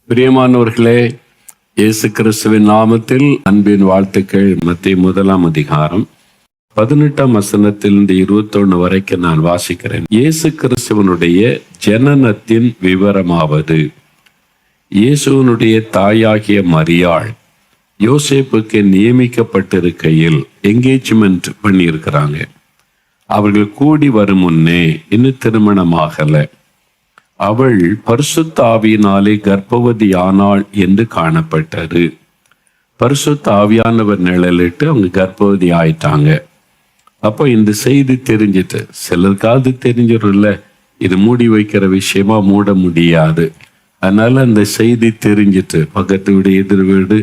பிரியமானவர்களே, இயேசு கிறிஸ்துவின் நாமத்தில் அன்பின் வாழ்த்துக்கள். மத்தேயு 1 18 வசனத்திலிருந்து 21 வரைக்கும் நான் வாசிக்கிறேன். இயேசு கிறிஸ்துவனுடைய ஜனனத்தின் விவரமாவது, இயேசுவனுடைய தாயாகிய மரியாள் யோசேப்புக்கு நியமிக்கப்பட்டிருக்கையில் என்கேஜ்மெண்ட் பண்ணியிருக்கிறாங்க. அவர்கள் கூடி வரும் முன்னே இன்னும் திருமணமாகலை. அவள் பரிசுத்த ஆவியினாலே கர்ப்பவதி ஆனாள் என்று காணப்பட்டது. பரிசுத்த ஆவியானவர் நிழலிட்டு அவங்க கர்ப்பவதி ஆயிட்டாங்க. அப்போ இந்த செய்தி தெரிஞ்சிட்டு, சிலருக்காவது தெரிஞ்சிடும்ல, இது மூடி வைக்கிற விஷயமா மூட முடியாது. அதனால அந்த செய்தி தெரிஞ்சிட்டு பக்கத்து வீடு எதிர் வீடு,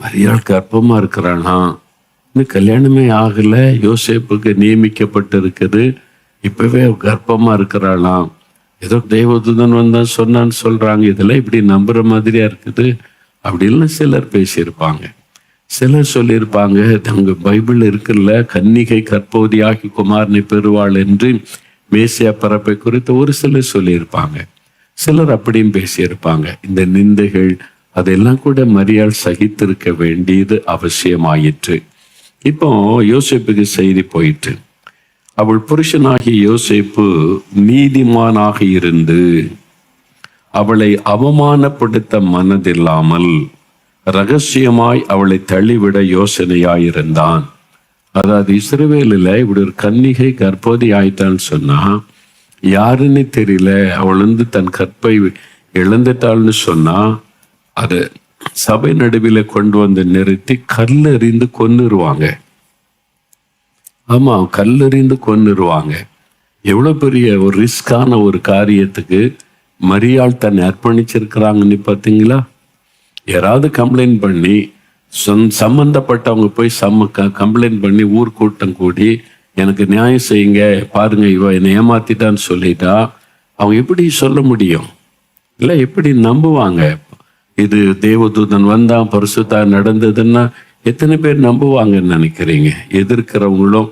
மரியாள் கர்ப்பமா இருக்கிறானா, இன்னும் கல்யாணமே ஆகல, யோசேப்புக்கு நியமிக்கப்பட்டு இருக்குது, இப்பவே கர்ப்பமா இருக்கிறாளாம், ஏதோ தேவதூதன் வந்தான் சொன்னான்னு சொல்றாங்க, இதெல்லாம் இப்படி நம்புற மாதிரியா இருக்குது அப்படின்னு சிலர் பேசியிருப்பாங்க. சிலர் சொல்லியிருப்பாங்க, அங்க பைபிள் இருக்குல்ல, கன்னிகை கர்ப்பவதியாகி குமாரனை பெறுவாள் என்று மேசியா பிறப்பை குறித்து ஒரு சிலர் சொல்லியிருப்பாங்க. சிலர் அப்படியும் பேசியிருப்பாங்க. இந்த நிந்தைகள் அதெல்லாம் கூட மரியாள் சகித்திருக்க வேண்டியது அவசியமாயிற்று. இப்போ யோசேப்புக்கு செய்தி போயிட்டு, அவள் புருஷனாகிய யோசேப்பு நீதிமானாக இருந்து அவளை அவமானப்படுத்த மனதில்லாமல் ரகசியமாய் அவளை தள்ளிவிட யோசனையாயிருந்தான். அதாவது இஸ்ரவேலில் இப்படி ஒரு கன்னிகை கர்ப்பவதி ஆயிட்டான்னு சொன்னா யாருன்னு தெரியல, அவள் தன் கற்பை இழந்துட்டாள்னு சொன்னா அதை சபை நடுவில் கொண்டு வந்து நிறுத்தி கல்லெறிந்து கொன்னுருவாங்க. ஆமா, கல்லெறிந்து கொன்னுருவாங்க. எவ்வளவு பெரிய ஒரு ரிஸ்கான ஒரு காரியத்துக்கு மரியாள் தன்னை அர்ப்பணிச்சிருக்கிறாங்கன்னு பார்த்தீங்களா? யாராவது கம்ப்ளைண்ட் பண்ணி சம்பந்தப்பட்டவங்க போய் கம்ப்ளைண்ட் பண்ணி ஊர் கூட்டம் கூடி எனக்கு நியாயம் செய்யுங்க, பாருங்க இவ என்னை ஏமாத்திட்டான்னு சொல்லிட்டா அவங்க எப்படி சொல்ல முடியும்? இல்லை, எப்படி நம்புவாங்க? இது தேவதூதன் வந்தான், பரிசுத்தா நடந்ததுன்னா எத்தனை பேர் நம்புவாங்கன்னு நினைக்கிறீங்க? எதிர்க்கிறவங்களும்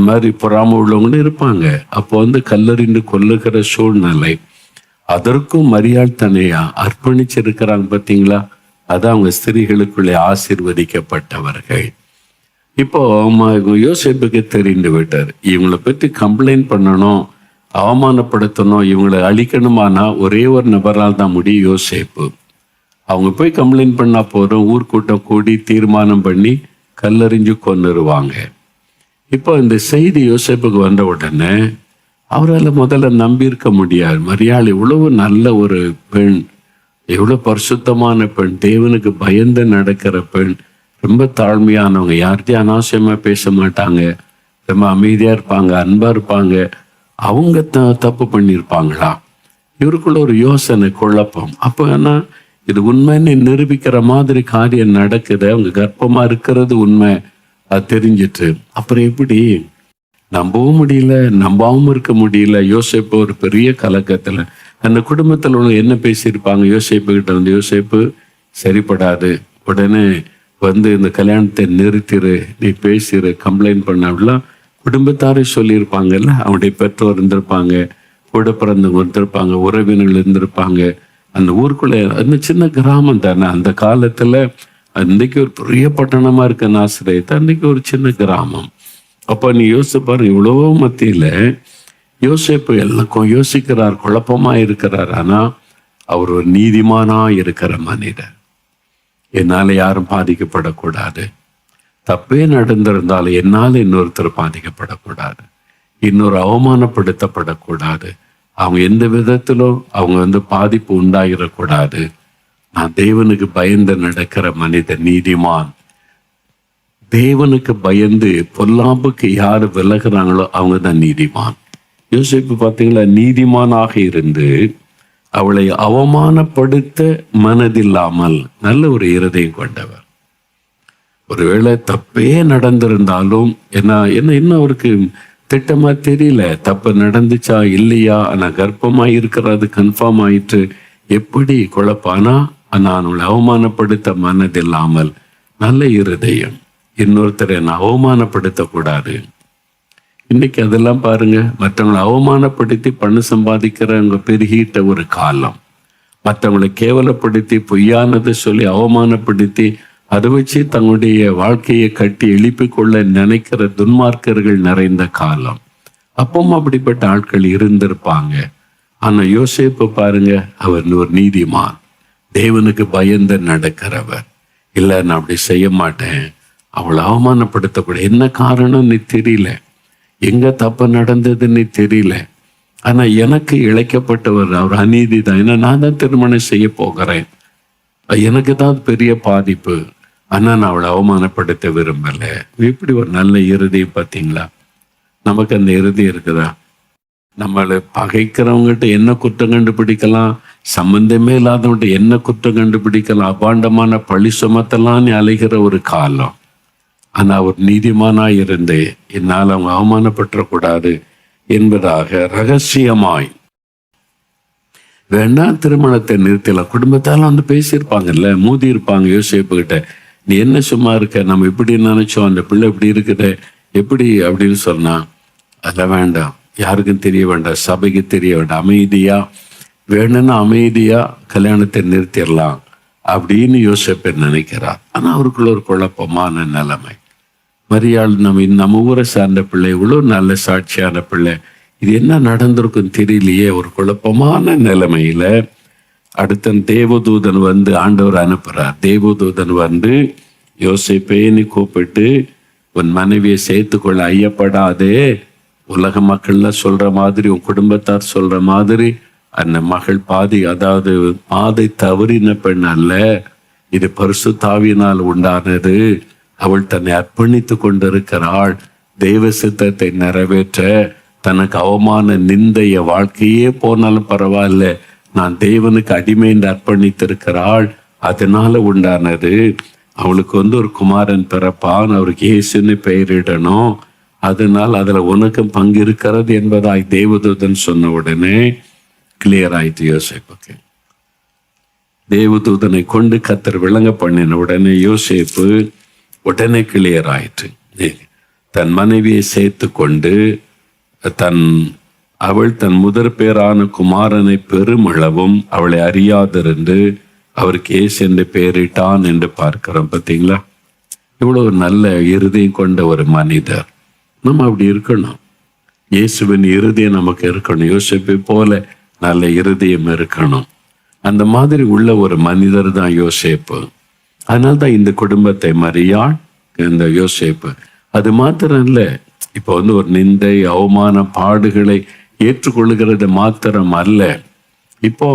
மாதிரி பொறாம உள்ளவங்களும் இருப்பாங்க. அப்போ கல்லறிந்து கொல்லுகிற சூழ்நிலை. அதற்கும் மரியாள் தன்னையா அர்ப்பணிச்சிருக்கிறாங்க பார்த்தீங்களா? அதான் அவங்க ஸ்திரீகளுக்குள்ளே ஆசீர்வதிக்கப்பட்டவர்கள். இப்போ யோசேப்புக்கு தெரிந்து விட்டார், இவங்களை பற்றி கம்ப்ளைண்ட் பண்ணணும், அவமானப்படுத்தணும், இவங்களை அழிக்கணுமானா ஒரே ஒரு நபரால் தான் முடியும், யோசேப்பு. அவங்க போய் கம்ப்ளைண்ட் பண்ணா போதும், ஊர்க்கூட்டம் கூடி தீர்மானம் பண்ணி கல்லறிஞ்சு கொன்னுருவாங்க. இப்போ இந்த செய்தி யோசேப்புக்கு வந்த உடனே அவரால் முதல்ல நம்பியிருக்க முடியாது. மரியாள் இவ்வளவு நல்ல ஒரு பெண், எவ்வளவு பரிசுத்தமான பெண், தேவனுக்கு பயந்து நடக்கிற பெண், ரொம்ப தாழ்மையானவங்க, யார்கிட்டையும் அனாவசியமா பேச மாட்டாங்க, ரொம்ப அமைதியா இருப்பாங்க, அன்பா இருப்பாங்க. அவங்க தப்பு பண்ணியிருப்பாங்களா? இவருக்குள்ள ஒரு யோசனை, குழப்பம். அப்போ ஏன்னா இது உண்மைன்னு நிரூபிக்கிற மாதிரி காரியம் நடக்குது, அவங்க கர்ப்பமா இருக்கிறது உண்மை, அது தெரிஞ்சிட்டு அப்புறம் எப்படி நம்பவும் முடியல, நம்பாவும் இருக்க முடியல. யோசேப்பு ஒரு பெரிய கலக்கத்துல, அந்த குடும்பத்துல உள்ள என்ன பேசியிருப்பாங்க யோசேப்பு கிட்ட யோசேப்பு சரிப்படாது, உடனே இந்த கல்யாணத்தை நிறுத்திரு, நீ பேசிடு, கம்ப்ளைண்ட் பண்ண அப்படிலாம் குடும்பத்தாரே சொல்லியிருப்பாங்கல்ல. அவனுடைய பெற்றோர் இருந்திருப்பாங்க, கூட பிறந்தவங்க இருந்திருப்பாங்க, உறவினர்கள் இருந்திருப்பாங்க. அந்த ஊருக்குள்ள அந்த சின்ன கிராமம் தானே அந்த காலத்துல. அன்றைக்கு ஒரு பெரிய பட்டணமா இருக்க நாசரேத், அன்றைக்கு ஒரு சின்ன கிராமம். அப்ப நீ யோசிப்பாரு, இவ்வளவோ மத்தியில யோசேப்பு எல்லாருக்கும் யோசிக்கிறார், குழப்பமா இருக்கிறார். ஆனா அவர் ஒரு நீதிமானா இருக்கிற மனிதர். என்னால யாரும் பாதிக்கப்படக்கூடாது, தப்பே நடந்திருந்தாலும் என்னால இன்னொருத்தர் பாதிக்கப்படக்கூடாது, இன்னொரு அவமானப்படுத்தப்படக்கூடாது, அவங்க எந்த விதத்திலும் அவங்க பாதிப்பு உண்டாகிடக்கூடாது. நான் தேவனுக்கு பயந்து நடக்கிற மனிதன், நீதிமான். தேவனுக்கு பயந்து பொல்லாப்புக்கு யாரு விலகுறாங்களோ அவங்க தான் நீதிமான். யோசிப்பு பார்த்தீங்களா, நீதிமானாக இருந்து அவளை அவமானப்படுத்த மனதில்லாமல் நல்ல ஒரு இருதயம் கொண்டவர். ஒருவேளை தப்பே நடந்திருந்தாலும் என்ன இன்னும் அவருக்கு திட்டமா தெரியல, தப்பு நடந்துச்சா இல்லையா, ஆனா கர்ப்பமா இருக்கிறது கன்ஃபார்ம் ஆயிட்டு, எப்படி குழப்பானா நான் அவளை அவமானப்படுத்த மனதில்லாமல் நல்ல இருதயம், இன்னொருத்தரை நான் அவமானப்படுத்தக்கூடாது. இன்னைக்கு அதெல்லாம் பாருங்க, மற்றவங்களை அவமானப்படுத்தி பணம் சம்பாதிக்கிறவங்க பெருகிட்ட ஒரு காலம். மற்றவங்களை கேவலப்படுத்தி பொய்யானதை சொல்லி அவமானப்படுத்தி அதை வச்சு தங்களுடைய வாழ்க்கையை கட்டி எழுப்பிக் கொள்ள நினைக்கிற துன்மார்க்கர்கள் நிறைந்த காலம். அப்பவும் அப்படிப்பட்ட ஆட்கள் இருந்திருப்பாங்க. ஆனா யோசேப்பு பாருங்க, அவர் ஒரு நீதிமான், தேவனுக்கு பயந்து நடக்கிறவர். இல்லை நான் அப்படி செய்ய மாட்டேன், அவளை அவமானப்படுத்தக்கூட என்ன காரணம்னு தெரியல, எங்க தப்பு நடந்ததுன்னு தெரியல, ஆனா எனக்கு இழைக்கப்பட்டவர் அவர் அநீதி தான், ஏன்னா நான் தான் திருமணம் செய்ய போகிறேன், எனக்கு தான் பெரிய பாதிப்பு, ஆனா நான் அவளை அவமானப்படுத்த விரும்பல. இப்படி ஒரு நல்ல இறுதியை பார்த்தீங்களா? நமக்கு அந்த இறுதி இருக்குதா? நம்மளை பகைக்கிறவங்ககிட்ட என்ன குற்றம் கண்டுபிடிக்கலாம், சம்பந்தமே இல்லாதவங்கிட்ட என்ன குற்றம் கண்டுபிடிக்கலாம், அபாண்டமான பழி சுமத்தலான்னு அலைகிற ஒரு காலம். ஆனா அவர் நீதிமானா இருந்து என்னால் அவங்க அவமானப்பற்றக்கூடாது என்பதாக ரகசியமாய் வேணா திருமணத்தை நிறுத்தலாம். குடும்பத்தால வந்து பேசியிருப்பாங்கல்ல, மோதி இருப்பாங்க யோசேப்பு கிட்ட, நீ என்ன சும்மா இருக்க, நம்ம இப்படி நினைச்சோம், அந்த பிள்ளை இப்படி இருக்குது எப்படி அப்படின்னு சொன்னா, அதெல்லாம் வேண்டாம், யாருக்கும் தெரிய வேண்டாம், சபைக்கு தெரிய வேண்டாம், அமைதியா வேணும்னா அமைதியா கல்யாணத்தை நிறுத்திடலாம் அப்படின்னு யோசேப்பு நினைக்கிறார். ஆனா அவருக்குள்ள ஒரு குழப்பமான நிலைமை. மரியாள் நம்ம ஊரை சார்ந்த பிள்ளை, இவ்வளோ நல்ல சாட்சியான பிள்ளை, இது என்ன நடந்திருக்கும் தெரியலையே, ஒரு குழப்பமான நிலைமையில அடுத்த தேவதூதன் வந்து ஆண்டவர் அனுப்புறார். தேவதூதன் வந்து யோசேப்பேன்னு கூப்பிட்டு, உன் மனைவியை சேர்த்துக்கொள்ள ஐயப்படாதே, உலக மக்கள்லாம் சொல்ற மாதிரி உன் குடும்பத்தார் சொல்ற மாதிரி அந்த மகள் பாதி, அதாவது பாதை தவறின பெண் அல்ல, இது பரிசுத்தாவியினால் உண்டானது, அவள் தன்னை அர்ப்பணித்து கொண்டிருக்கிறாள், தெய்வ சித்தத்தை நிறைவேற்ற, தனக்கு அவமான நிந்தைய வாழ்க்கையே போனாலும் பரவாயில்ல, நான் தேவனுக்கு அடிமை என்று அர்ப்பணித்திருக்கிறாள், அதனால உண்டானது, அவளுக்கு வந்து ஒரு குமாரன் பிறப்பான், அவருக்கு இயேசுன்னு பெயரிடணும், அதனால் அதுல உனக்கும் பங்கு இருக்கிறது என்பதாய் தேவதூதன் சொன்ன உடனே கிளியர் ஆயிட்டு யோசேப்புக்கு. தேவதூதனை கொண்டு கர்த்தர் விளங்க பண்ணின உடனே யோசேப்பு உடனே கிளியர் ஆயிற்று. தன் மனைவியை சேர்த்து கொண்டு அவள் தன் முதற் பேரான குமாரனை பெருமளவும் அவளை அறியாதிருந்து அவருக்கு இயேசு என்று பெயரிட்டான் என்று பார்க்கிறோம். பார்த்தீங்களா, இவ்வளவு நல்ல இருதயம் கொண்ட ஒரு மனிதர். நம்ம அப்படி இருக்கணும். இயேசுவின் இருதயம் நமக்கு இருக்கணும். யோசேப்பை போல நல்ல இருதயம் இருக்கணும். அந்த மாதிரி உள்ள ஒரு மனிதர் தான் யோசேப்பு. அதனால்தான் இந்த குடும்பத்தை மரியாள், இந்த யோசேப்பு. அது மாத்திரம் இல்லை, இப்போ வந்து ஒரு நிந்தை அவமான பாடுகளை ஏற்றுக்கொள்ளுகிறது மாத்திரம் அல்ல, இப்போ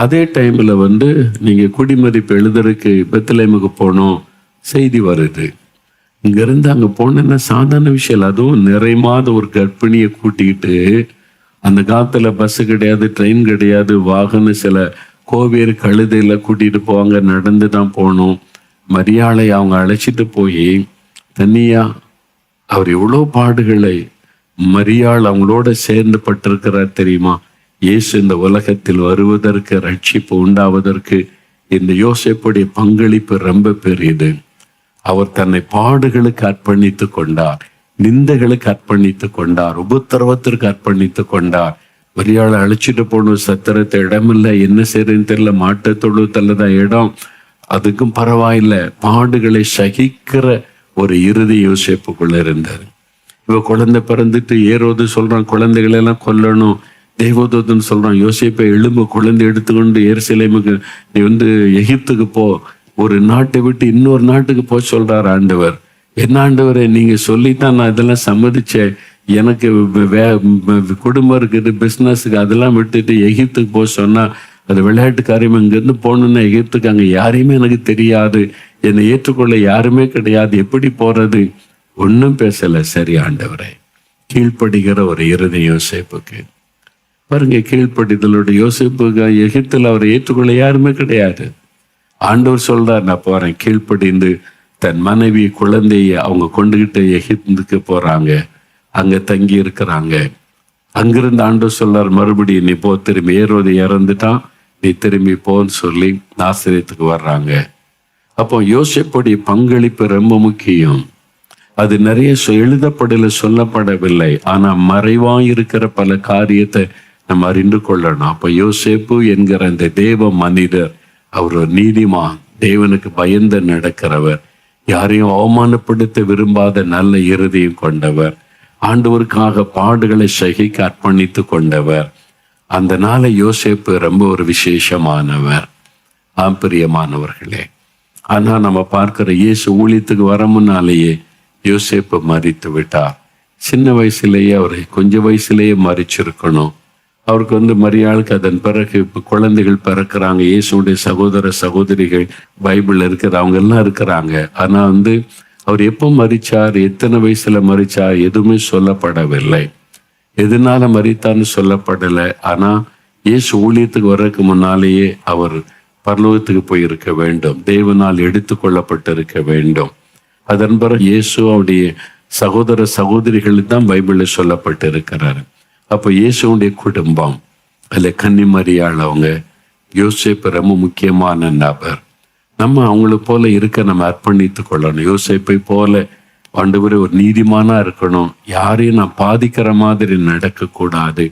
அதே டைம்ல வந்து நீங்க குடிமதிப்பு எழுதுறதுக்கு பெத்லகேமுக்கு போகணும் செய்தி வருது. இங்கிருந்து அங்கே போனேன்னா சாதாரண விஷயம். அதுவும் நிறைமாத ஒரு கர்ப்பிணியை கூட்டிக்கிட்டு, அந்த காலத்துல பஸ் கிடையாது, ட்ரெயின் கிடையாது, வாகனம் சில கோவேறு கழுதையில கூட்டிட்டு போவாங்க, நடந்து தான் போகணும். மரியாளை அவங்க அழைச்சிட்டு போய் தனியா, அவர் எவ்வளோ பாடுகளை மரியாள் அவங்களோட சேர்ந்து பட்டிருக்கிறார் தெரியுமா? இயேசு இந்த உலகத்தில் வருவதற்கு, ரட்சிப்பு உண்டாவதற்கு இந்த யோசேப்புடைய பங்களிப்பு ரொம்ப பெரியது. அவர் தன்னை பாடுகளுக்கு அர்ப்பணித்து கொண்டார், நிந்தைகளுக்கு அர்ப்பணித்து கொண்டார், உபத்திரவத்திற்கு அர்ப்பணித்து கொண்டார். மரியாளை அழைச்சிட்டு போகணும், சத்திரத்தை இடமில்லை, என்ன செய்யறதுன்னு தெரியல, மாட்டு தொழுவத்துலதான் இடம், அதுக்கும் பரவாயில்லை, பாடுகளை சகிக்கிற ஒரு இறுதி யோசேப்புக்குள்ள இருந்தார். இவ குழந்தை பிறந்துட்டு ஏரோது சொல்றான் குழந்தைகளை எல்லாம் கொல்லணும், தேவதூதன் சொல்றான் யோசேப்பை எலும்பு குழந்தை எடுத்துக்கொண்டு எருசலேமுக்கு நீ வந்து எகிப்துக்கு போ, ஒரு நாட்டை விட்டு இன்னொரு நாட்டுக்கு போ சொல்றாரு ஆண்டவர். என்ன ஆண்டவரே, நீங்க சொல்லித்தான் நான் இதெல்லாம் சம்மதிச்சேன், எனக்கு குடும்பம் இருக்குது, பிஸ்னஸுக்கு, அதெல்லாம் விட்டுட்டு எகிப்துக்கு போக சொன்னா அது விளையாட்டு காரியம். இங்கிருந்து போகணுன்னா எகிப்துக்கு, அங்கே யாரையுமே எனக்கு தெரியாது, என்னை ஏற்றுக்கொள்ள யாருமே கிடையாது, எப்படி போறது? ஒன்றும் பேசல. சரி ஆண்டவரே, கீழ்ப்படுகிற ஒரு இறுதி யோசேப்புக்கு பாருங்க, கீழ்ப்படிதலோட யோசேப்புக்கு எகிப்தில் அவரை ஏற்றுக்கொள்ள யாருமே கிடையாது. ஆண்டவர் சொல்றார், நான் போறேன். கீழ்ப்படிந்து தன் மனைவி குழந்தைய அவங்க கொண்டுகிட்டு எகிப்துக்கு போறாங்க, அங்க தங்கி இருக்கிறாங்க. அங்கிருந்து ஆண்டவர் சொல்றார், மறுபடியும் நீ போ, திரும்பி ஏரோது இறந்துட்டான், நீ திரும்பி போன்னு சொல்லி நாசரேத்துக்கு வர்றாங்க. அப்போ யோசேப்புடைய பங்களிப்பு ரொம்ப முக்கியம். அது நிறைய எழுதப்படல, சொல்லப்படவில்லை. ஆனா மறைவாய் இருக்கிற பல காரியத்தை நம்ம அறிந்து கொள்ளணும். அப்ப யோசேப்பு என்கிற அந்த தேவ மனிதர், அவர் ஒரு நீதிமான், தேவனுக்கு பயந்து நடக்கிறவர், யாரையும் அவமானப்படுத்த விரும்பாத நல்ல இருதயம் கொண்டவர், ஆண்டவருக்காக பாடுகளை சகிக்க அர்ப்பணித்து கொண்டவர். அந்த நாளை யோசேப்பு ரொம்ப ஒரு விசேஷமானவர். பிரியமானவர்களே, ஆனா நம்ம பார்க்கிற இயேசு ஊழியத்துக்கு வர முன்னாலேயே யோசேப்பு மரித்து விட்டார். சின்ன வயசுலேயே, அவரை கொஞ்சம் வயசுலேயே மரிச்சிருக்கணும். அவருக்கு மரியாளுக்கு அதன் பிறகு இப்போ குழந்தைகள் பிறக்கிறாங்க. இயேசுடைய சகோதர சகோதரிகள் பைபிள் அவங்க எல்லாம் இருக்கிறாங்க. ஆனா அவர் எப்போ மரிச்சார், எத்தனை வயசுல மரிச்சார், எதுவுமே சொல்லப்படவில்லை. எதனால மரித்தான்னு சொல்லப்படலை. ஆனா இயேசு ஊழியத்துக்கு வர்றதுக்கு முன்னாலேயே அவர் பரலோகத்துக்கு போயிருக்க வேண்டும், தேவனால் எடுத்து கொள்ளப்பட்டிருக்க வேண்டும். அதன் பிறகு இயேசு அவருடைய சகோதர சகோதரிகள் தான் பைபிளில் சொல்லப்பட்டு இருக்கிறாரு. அப்போ இயேசுடைய குடும்பம், அல்ல கன்னிமரியாள், அவங்க யோசேப்பு ரொம்ப முக்கியமான நபர். நம்ம அவங்கள போல இருக்க நம்ம அர்ப்பணித்து கொள்ளணும். யோசேப்பை போல ஆண்டவரே ஒரு நீதிமானா இருக்கணும். யாரையும் நான் பாதிக்கிற மாதிரி நடக்கக்கூடாது,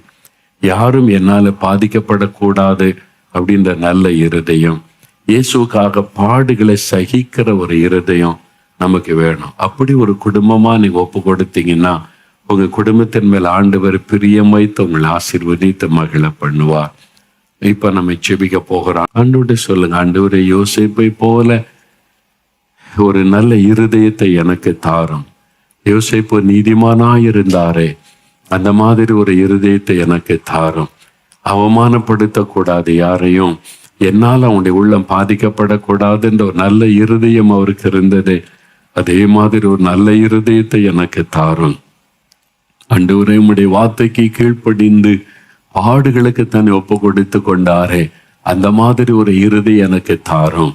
யாரும் என்னால பாதிக்கப்படக்கூடாது அப்படின்ற நல்ல இருதயம், இயேசுக்காக பாடுகளை சகிக்கிற ஒரு இருதயம் நமக்கு வேணும். அப்படி ஒரு குடும்பமா நீங்க ஒப்பு கொடுத்தீங்கன்னா உங்க குடும்பத்தின் மேல் ஆண்டவர் பிரியம் வைத்து உங்களை ஆசீர்வதித்து மகிழ பண்ணுவார். இப்ப நம்ம செபிக்க போகிறோம். ஆண்டவரே சொல்லுங்க, ஆண்டவரே யோசேப்பை போல ஒரு நல்ல இருதயத்தை எனக்கு தாரும். யோசேப்பு நீதிமானாயிருந்தாரே, அந்த மாதிரி ஒரு இருதயத்தை எனக்கு தாரும். அவமானப்படுத்தக்கூடாது யாரையும், என்னால் அவனுடைய உள்ளம் பாதிக்கப்படக்கூடாதுன்ற ஒரு நல்ல இருதயம் அவருக்கு இருந்தது. அதே மாதிரி ஒரு நல்ல இருதயத்தை எனக்கு தாரும். ஆண்டவரே, உம்முடைய வார்த்தைக்கு கீழ்ப்படிந்து பாடுகளுக்கு தன்னை ஒப்பு கொடுத்து கொண்டாரே, அந்த மாதிரி ஒரு இருதயம் எனக்கு தாரும்.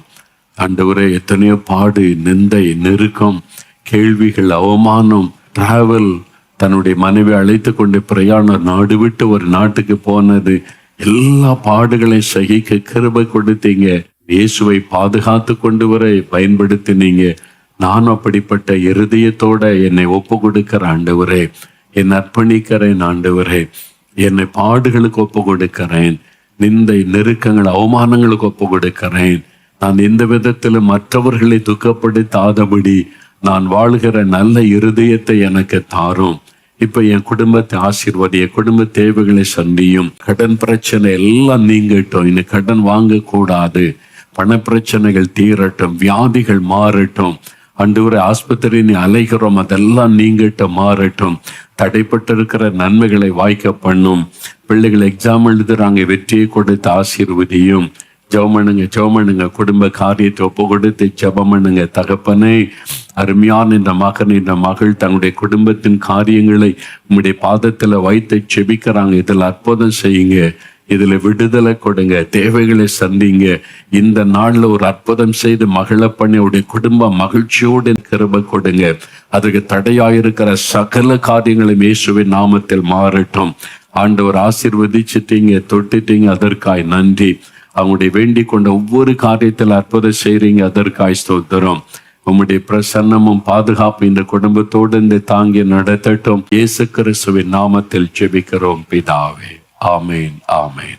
ஆண்டவரே, எத்தனையோ பாடு, நிந்தை, நெருக்கம், கேள்விகள், அவமானம், டிராவல், தன்னுடைய மனைவி அழைத்து கொண்டு பிரயாணம், நாடு விட்டு ஒரு நாட்டுக்கு போனது, எல்லா பாடுகளையும் சகிக்க கிருபை கொடுத்தீங்க. இயேசுவை பாதுகாத்து கொண்டு வர பயன்படுத்தினீங்க. நான் அப்படிப்பட்ட இருதயத்தோட என்னை ஒப்பு கொடுக்கிற ஆண்டவரே, என்னை அர்ப்பணிக்கிறேன் ஆண்டவரே, என்னை பாடுகளுக்கு ஒப்பு கொடுக்கிறேன், நிந்தை, நெருக்கங்கள், அவமானங்களுக்கு ஒப்பு கொடுக்கிறேன். நான் எந்த விதத்திலும் மற்றவர்களை துக்கப்படுத்தாதபடி நான் வாழ்கிற நல்ல இருதயத்தை எனக்கு தாரும். இப்ப என் குடும்பத்தை ஆசீர்வாதி, என் குடும்ப தேவைகளை சந்தியும். கடன் பிரச்சனை எல்லாம் நீங்கட்டும், இன்னும் கடன் வாங்க கூடாது. பண பிரச்சனைகள் தீரட்டும், வியாதிகள் மாறட்டும். ஆண்டவரே, ஆஸ்பத்திரி நீ அலைகிறோம், அதெல்லாம் நீங்கிட்ட மாறட்டும். தடைப்பட்டிருக்கிற நன்மைகளை வாய்க்க பண்ணும். பிள்ளைகள் எக்ஸாம் எழுதுறாங்க, வெற்றியை கொடுத்து ஆசீர்வதியும். ஜெபமண்ணுங்க, குடும்ப காரியத்தை ஒப்பு கொடுத்து ஜெபமண்ணுங்க. தகப்பனே, அருமையான இந்த மகன், இந்த மகள் தங்களுடைய குடும்பத்தின் காரியங்களை உம்முடைய பாதத்துல வைத்து செபிக்கிறாங்க. இதில் அற்புதம் செய்யுங்க, இதுல விடுதலை கொடுங்க, தேவைகளை சந்திங்க. இந்த நாள்ல ஒரு அற்புதம் செய்து மகிழ பண்ணி அவருடைய குடும்ப மகிழ்ச்சியோடு கிருபை கொடுங்க. அதுக்கு தடையாயிருக்கிற சகல காரியங்களும் இயேசுவின் நாமத்தில் மாறட்டும். ஆண்டவர் ஆசீர்வதிச்சிட்டீங்க, தொட்டுட்டீங்க, அதற்காய் நன்றி. அவங்களுடைய வேண்டிக் கொண்ட ஒவ்வொரு காரியத்தில் அற்புதம் செய்றீங்க, அதற்காய் ஸ்தோத்திரம். உம்முடைய பிரசன்னமும் பாதுகாப்பு இந்த குடும்பத்தோடு இந்த தாங்கி நடத்தட்டும். இயேசு கிறிஸ்துவின் நாமத்தில் ஜெபிக்கிறோம் பிதாவே. ஆமேன், ஆமேன்.